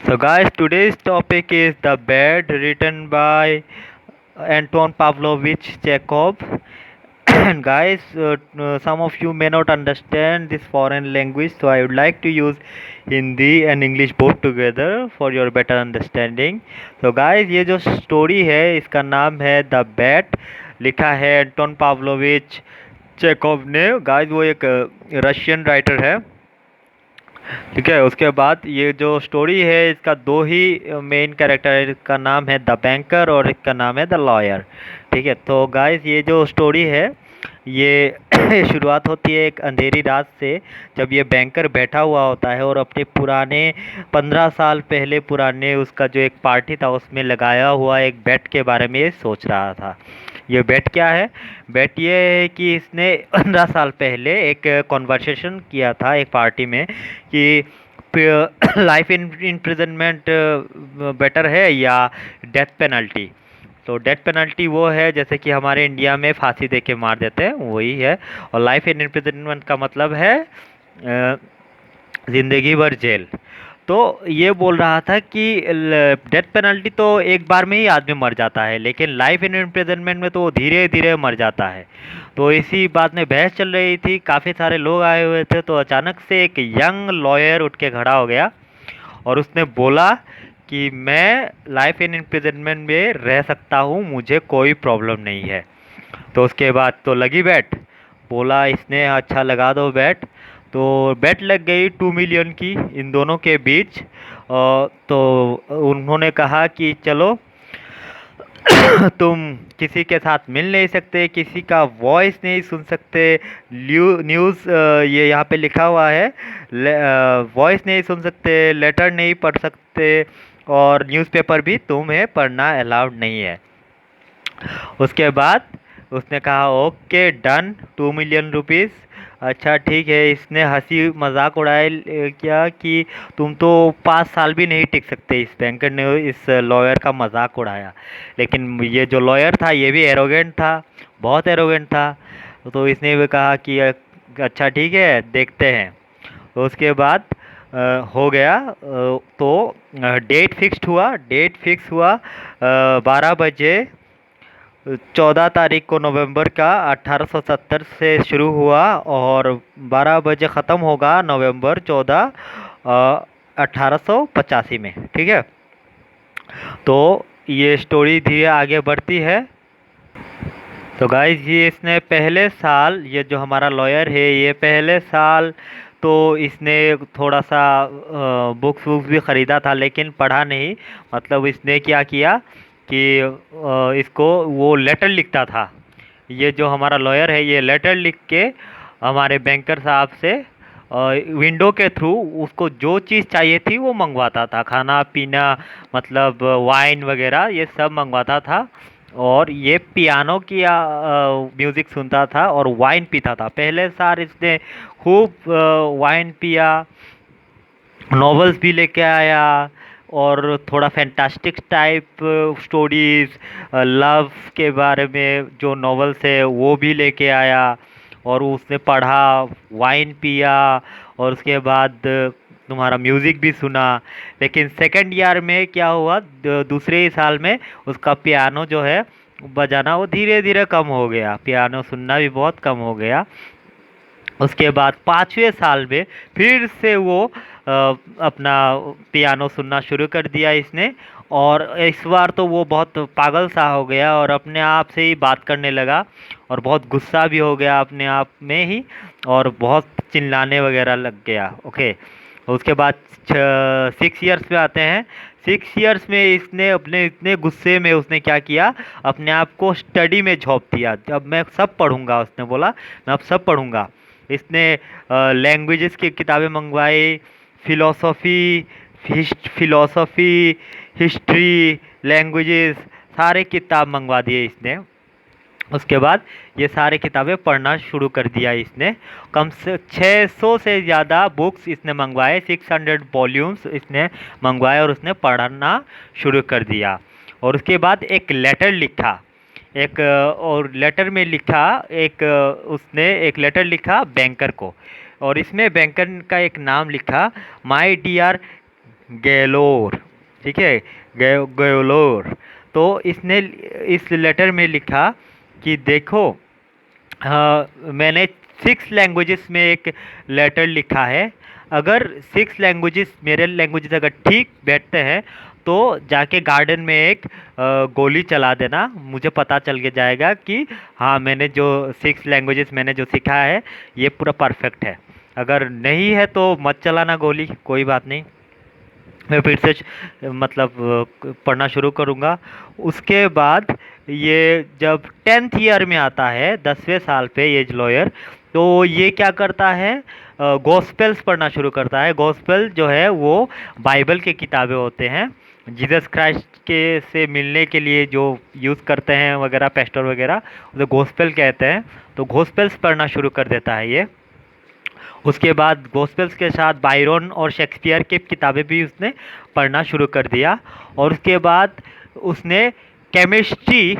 So, guys, today's topic is The Bed, written by Anton Pavlovich Chekhov. And, guys, some of you may not understand this foreign language, so I would like to use Hindi and English both together for your better understanding. So, guys, ये जो story है इसका नाम है the bat, लिखा है Anton Pavlovich Chekhov ने। Guys, वो एक रशियन राइटर है। ठीक है, उसके बाद ये जो स्टोरी है इसका दो ही मेन कैरेक्टर है। इसका नाम है द बैंकर और इसका नाम है द लॉयर। ठीक है, तो गाइस ये जो स्टोरी है ये शुरुआत होती है एक अंधेरी रात से, जब ये बैंकर बैठा हुआ होता है और अपने पुराने 15 साल पहले पुराने उसका जो एक पार्टी था उसमें लगाया हुआ एक बेट के बारे में ये सोच रहा था। ये बेट क्या है? बेट ये है कि इसने 15 साल पहले एक कॉन्वर्सेशन किया था एक पार्टी में कि लाइफ इन इम्प्रिजनमेंट बेटर है या डेथ पेनल्टी। तो डेथ पेनल्टी वो है जैसे कि हमारे इंडिया में फांसी दे के मार देते हैं, वही है। और लाइफ इन इम्प्रिजनमेंट का मतलब है ज़िंदगी भर जेल। तो ये बोल रहा था कि डेथ पेनल्टी तो एक बार में ही आदमी मर जाता है, लेकिन लाइफ इन इम्प्रिजनमेंट में तो वो धीरे धीरे मर जाता है। तो इसी बात में बहस चल रही थी, काफ़ी सारे लोग आए हुए थे। तो अचानक से एक यंग लॉयर उठ के खड़ा हो गया और उसने बोला कि मैं लाइफ इन इम्प्रिजनमेंट में रह सकता हूँ, मुझे कोई प्रॉब्लम नहीं है। तो उसके बाद तो लगी बैट, बोला इसने अच्छा लगा दो बैट। तो बैट लग गई 2 मिलियन की इन दोनों के बीच। तो उन्होंने कहा कि चलो तुम किसी के साथ मिल नहीं सकते, किसी का वॉइस नहीं सुन सकते। न्यूज़ ये यहाँ पे लिखा हुआ है, वॉइस नहीं सुन सकते, लेटर नहीं पढ़ सकते और न्यूज़पेपर भी तुम्हें पढ़ना अलाउड नहीं है। उसके बाद उसने कहा ओके डन, 2 मिलियन रुपीज़। अच्छा ठीक है। इसने हंसी मजाक उड़ाए क्या कि तुम तो 5 साल भी नहीं टिक सकते। इस बैंकर ने इस लॉयर का मजाक उड़ाया। लेकिन ये जो लॉयर था ये भी एरोगेंट था, बहुत एरोगेंट था। तो इसने भी कहा कि अच्छा ठीक है देखते हैं। तो उसके बाद हो गया। तो डेट फिक्स हुआ 12 बजे, 14 तारीख को नवंबर का 1870 से शुरू हुआ और 12 बजे ख़त्म होगा नवंबर 14 1885 में। ठीक है, तो ये स्टोरी धीरे आगे बढ़ती है। तो गाइस ये इसने पहले साल, ये जो हमारा लॉयर है ये पहले साल तो इसने थोड़ा सा बुक्स वुक्स भी ख़रीदा था लेकिन पढ़ा नहीं। मतलब इसने क्या किया कि इसको वो लेटर लिखता था। ये जो हमारा लॉयर है ये लेटर लिख के हमारे बैंकर साहब से विंडो के थ्रू उसको जो चीज़ चाहिए थी वो मंगवाता था, खाना पीना, मतलब वाइन वगैरह ये सब मंगवाता था। और ये पियानो की म्यूज़िक सुनता था और वाइन पीता था। पहले साल इसने खूब वाइन पिया, नॉवेल्स भी लेके आया और थोड़ा फैंटास्टिक टाइप स्टोरीज, लव के बारे में जो नॉवेल्स है वो भी लेके आया और उसने पढ़ा, वाइन पिया और उसके बाद तुम्हारा म्यूज़िक भी सुना। लेकिन सेकंड ईयर में क्या हुआ, दूसरे ही साल में उसका पियानो जो है बजाना वो धीरे धीरे कम हो गया, पियानो सुनना भी बहुत कम हो गया। उसके बाद 5वें साल में फिर से वो अपना पियानो सुनना शुरू कर दिया इसने। और इस बार तो वो बहुत पागल सा हो गया और अपने आप से ही बात करने लगा और बहुत गुस्सा भी हो गया अपने आप में ही और बहुत चिल्लाने वगैरह लग गया। ओके, उसके बाद 6 इयर्स में आते हैं। 6 इयर्स में इसने अपने इतने गुस्से में उसने क्या किया, अपने आप को स्टडी में झोंक दिया। अब मैं सब पढ़ूंगा, उसने बोला मैं अब सब पढ़ूंगा। इसने लैंग्वेजेस की किताबें मंगवाई, फिलोसॉफी फिलोसॉफी, हिस्ट्री, लैंग्वेजेस, सारे किताब मंगवा दिए इसने। उसके बाद ये सारी किताबें पढ़ना शुरू कर दिया इसने। कम से 600 से ज़्यादा बुक्स इसने मंगवाए, 600 वॉल्यूम्स इसने मंगवाए और उसने पढ़ना शुरू कर दिया। और उसके बाद एक लेटर लिखा, एक और लेटर में लिखा एक उसने एक लेटर लिखा बैंकर को और इसमें बैंकर का एक नाम लिखा, माय डियर गैलोर, ठीक है, गैलोर। तो इसने इस लेटर में लिखा कि देखो, मैंने 6 लैंग्वेजेस में एक लेटर लिखा है। अगर 6 लैंग्वेजेस, मेरे लैंग्वेजेस अगर ठीक बैठते हैं तो जाके गार्डन में एक गोली चला देना, मुझे पता चल के जाएगा कि हाँ, मैंने जो 6 लैंग्वेजेस मैंने जो सीखा है ये पूरा परफेक्ट है। अगर नहीं है तो मत चलाना गोली, कोई बात नहीं। मैं फिर से मतलब पढ़ना शुरू करूँगा। उसके बाद ये जब 10th ईयर में आता है, 10वें साल पे, ये लॉयर, तो ये क्या करता है, गॉस्पेल्स पढ़ना शुरू करता है। गॉस्पेल जो है वो बाइबल के किताबें होते हैं, जीसस क्राइस्ट के से मिलने के लिए जो यूज़ करते हैं वगैरह, पेस्टर वगैरह, उसे गॉस्पेल कहते हैं। तो गॉस्पेल्स पढ़ना शुरू कर देता है ये। उसके बाद गॉस्पेल्स के साथ बायरन और शेक्सपियर की किताबें भी उसने पढ़ना शुरू कर दिया। और उसके बाद उसने केमिस्ट्री,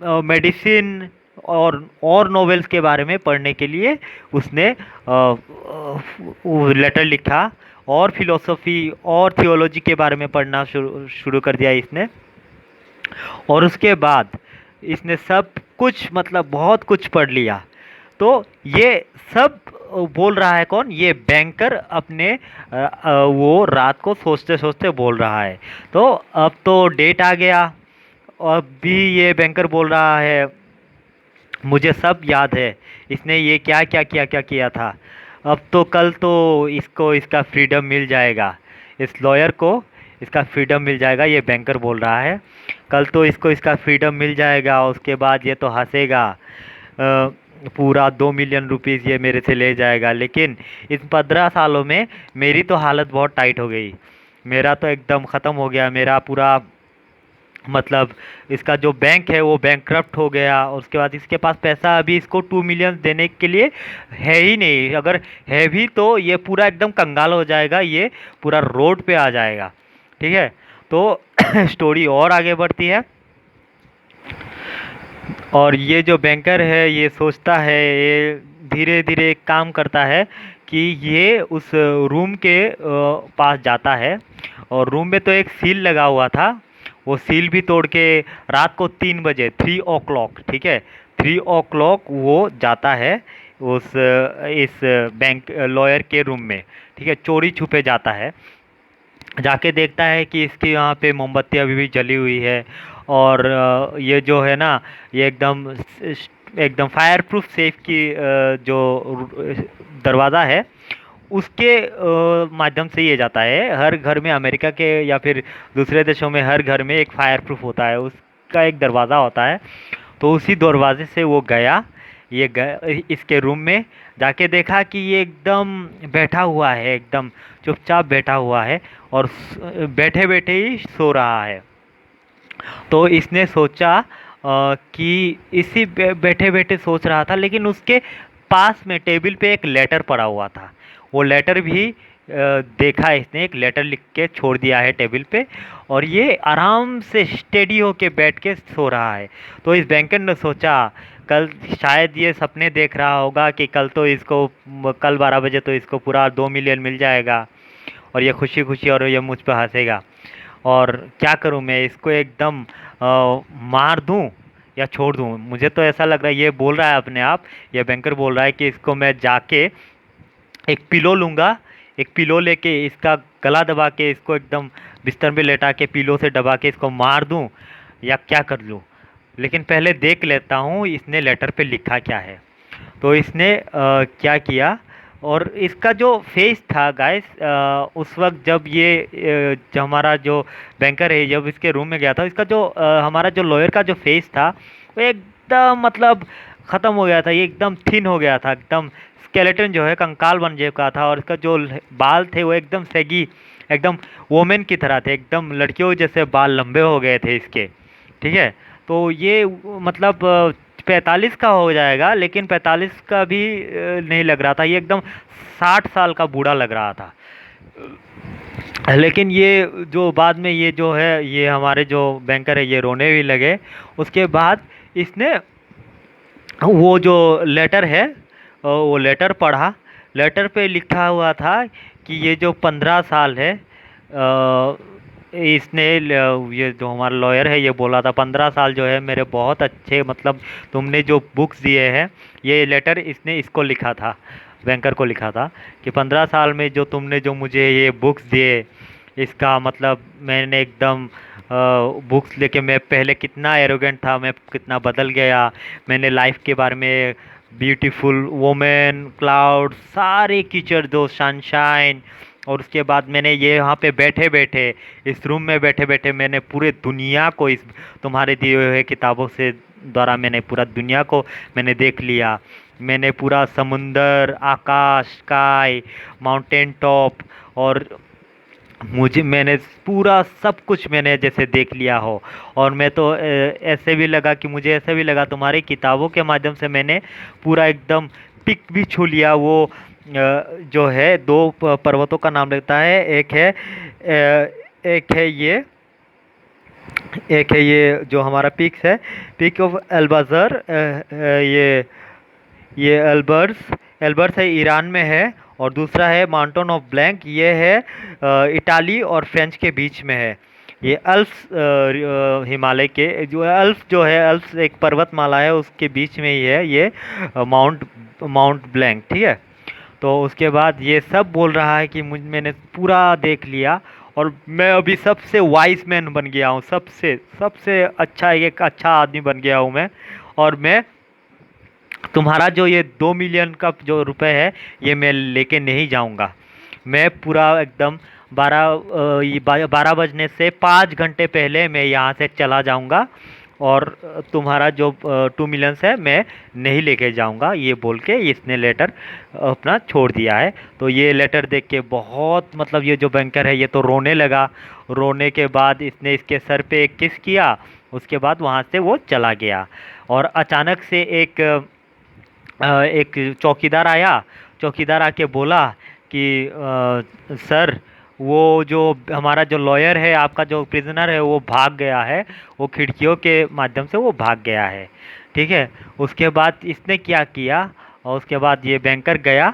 मेडिसिन और नॉवेल्स के बारे में पढ़ने के लिए उसने लेटर लिखा। और फिलोसफी और थियोलॉजी के बारे में पढ़ना शुरू कर दिया इसने। और उसके बाद इसने सब कुछ, मतलब बहुत कुछ पढ़ लिया। तो ये सब बोल रहा है कौन, ये बैंकर अपने वो रात को सोचते सोचते बोल रहा है। तो अब तो डेट आ गया, और भी ये बैंकर बोल रहा है मुझे सब याद है, इसने ये क्या क्या क्या क्या किया था। अब तो कल तो इसको इसका फ्रीडम मिल जाएगा, इस लॉयर को इसका फ्रीडम मिल जाएगा, ये बैंकर बोल रहा है। कल तो इसको इसका फ्रीडम मिल जाएगा, उसके बाद ये तो हंसेगा, पूरा 2 मिलियन रुपीज़ ये मेरे से ले जाएगा। लेकिन इन 15 सालों में मेरी तो हालत बहुत टाइट हो गई, मेरा तो एकदम ख़त्म हो गया, मेरा पूरा, मतलब इसका जो बैंक है वो बैंकक्रप्ट हो गया। और उसके बाद इसके पास पैसा अभी इसको 2 मिलियन देने के लिए है ही नहीं, अगर है भी तो ये पूरा एकदम कंगाल हो जाएगा, ये पूरा रोड पे आ जाएगा। ठीक है, तो स्टोरी और आगे बढ़ती है। और ये जो बैंकर है ये सोचता है, ये धीरे धीरे एक काम करता है कि ये उस रूम के पास जाता है। और रूम में तो एक सील लगा हुआ था, वो सील भी तोड़ के रात को 3 बजे, 3 o'clock, ठीक है, 3 o'clock वो जाता है उस इस बैंक लॉयर के रूम में, ठीक है, चोरी छुपे जाता है। जाके देखता है कि इसके यहाँ पे मोमबत्ती अभी भी जली हुई है। और ये जो है ना, ये एकदम फायर प्रूफ सेफ की जो दरवाज़ा है उसके माध्यम से ये जाता है। हर घर में, अमेरिका के या फिर दूसरे देशों में, हर घर में एक फायर प्रूफ होता है, उसका एक दरवाज़ा होता है। तो उसी दरवाजे से वो गया, ये इसके रूम में जाके देखा कि ये एकदम बैठा हुआ है, एकदम चुपचाप बैठा हुआ है, और बैठे बैठे ही सो रहा है। तो इसने सोचा कि इसी बैठे बैठे सोच रहा था, लेकिन उसके पास में टेबल पे एक लेटर पड़ा हुआ था। वो लेटर भी देखा इसने, एक लेटर लिख के छोड़ दिया है टेबल पे, और ये आराम से स्टेडी होके बैठ के सो रहा है। तो इस बैंकर ने सोचा कल शायद ये सपने देख रहा होगा कि कल 12 बजे तो इसको पूरा 2 मिलियन मिल जाएगा, और ये खुशी खुशी और ये मुझ पर हंसेगा। और क्या करूं मैं, इसको एकदम मार दूं या छोड़ दूं। मुझे तो ऐसा लग रहा है, ये बोल रहा है अपने आप, ये बैंकर बोल रहा है कि इसको मैं जाके एक पिलो लूँगा, एक पिलो लेके इसका गला दबा के इसको एकदम बिस्तर में लेटा के पिलो से दबा के इसको मार दूं, या क्या कर लूं। लेकिन पहले देख लेता हूँ इसने लेटर पे लिखा क्या है। तो इसने क्या किया, और इसका जो फेस था गाइस, उस वक्त जब ये जो हमारा जो बैंकर है जब इसके रूम में गया था, इसका जो हमारा जो लॉयर का जो फेस था वो एकदम, मतलब ख़त्म हो गया था, ये एकदम थिन हो गया था, एकदम स्केलेटन जो है कंकाल बन चुका था। और इसका जो बाल थे वो एकदम सेगी, एकदम वोमेन की तरह थे, एकदम लड़कियों जैसे बाल लंबे हो गए थे इसके। ठीक है, तो ये मतलब 45 का हो जाएगा, लेकिन 45 का भी नहीं लग रहा था, ये एकदम 60 साल का बूढ़ा लग रहा था। लेकिन ये जो बाद में ये जो है, ये हमारे जो बैंकर है ये रोने भी लगे। उसके बाद इसने वो जो लेटर है वो लेटर पढ़ा। लेटर पे लिखा हुआ था कि ये जो 15 साल है इसने ये जो हमारा लॉयर है ये बोला था 15 साल जो है मेरे बहुत अच्छे, मतलब तुमने जो बुक्स दिए हैं, ये लेटर इसने इसको लिखा था, बैंकर को लिखा था कि 15 साल में जो तुमने जो मुझे ये बुक्स दिए, इसका मतलब मैंने एकदम बुक्स लेके मैं पहले कितना एरोगेंट था, मैं कितना बदल गया। मैंने लाइफ के बारे में, ब्यूटीफुल वोमेन, क्लाउड, सारे कीचड़ दो, सनशाइन, और उसके बाद मैंने ये यहाँ पे बैठे बैठे, इस रूम में बैठे बैठे मैंने पूरे दुनिया को, इस तुम्हारे दिए हुए किताबों से द्वारा मैंने पूरा दुनिया को मैंने देख लिया। मैंने पूरा समुंदर, आकाश, स्काई, माउंटेन टॉप, और मुझे मैंने पूरा सब कुछ मैंने जैसे देख लिया हो। और मैं तो ऐसे भी लगा कि मुझे ऐसे भी लगा तुम्हारी किताबों के माध्यम से मैंने पूरा एकदम पिक भी छू लिया। वो जो है दो पर्वतों का नाम लेता है, एक है ये, एक है ये जो हमारा पीक्स है, पीक ऑफ एल्बाजर, ये एल्बर्स, एल्बर्स है, ईरान में है। और दूसरा है माउंटेन ऑफ ब्लैंक, ये है इटाली और फ्रेंच के बीच में है। ये अल्प्स, हिमालय के जो अल्प्स जो है, अल्प्स एक पर्वतमाला है, उसके बीच में ही है ये माउंट माउंट ब्लैंक, ठीक है। तो उसके बाद ये सब बोल रहा है कि मैंने पूरा देख लिया, और मैं अभी सबसे वाइज मैन बन गया हूँ, सबसे सबसे अच्छा, एक अच्छा आदमी बन गया हूँ मैं। और मैं तुम्हारा जो ये 2 मिलियन का जो रुपए है, ये मैं लेके नहीं जाऊंगा। मैं पूरा एकदम 12 बजने से 5 घंटे पहले मैं यहाँ से चला जाऊंगा, और तुम्हारा जो 2 मिलियंस है मैं नहीं लेके जाऊंगा, ये बोल के इसने लेटर अपना छोड़ दिया है। तो ये लेटर देख के बहुत, मतलब ये जो बैंकर है ये तो रोने लगा। रोने के बाद इसने इसके सर पे एक किस किया, उसके बाद वहाँ से वो चला गया। और अचानक से एक चौकीदार आया। चौकीदार आके बोला कि सर, वो जो हमारा जो लॉयर है, आपका जो प्रिजनर है, वो भाग गया है, वो खिड़कियों के माध्यम से वो भाग गया है, ठीक है। उसके बाद इसने क्या किया, और उसके बाद ये बैंकर गया,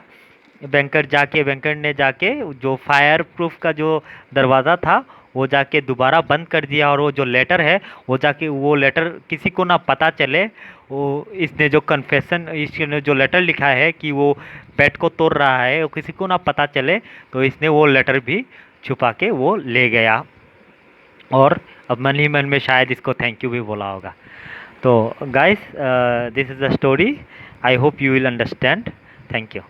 बैंकर ने जाके जो फायर प्रूफ का जो दरवाज़ा था, वो जाके दोबारा बंद कर दिया। और वो जो लेटर है, वो जाके वो लेटर किसी को ना पता चले, वो इसने जो कन्फेशन, इसने जो लेटर लिखा है कि वो बेड को तोड़ रहा है, वो किसी को ना पता चले, तो इसने वो लेटर भी छुपा के वो ले गया। और अब मन ही मन में शायद इसको थैंक यू भी बोला होगा। तो guys, this is the story, I hope you will understand. Thank you.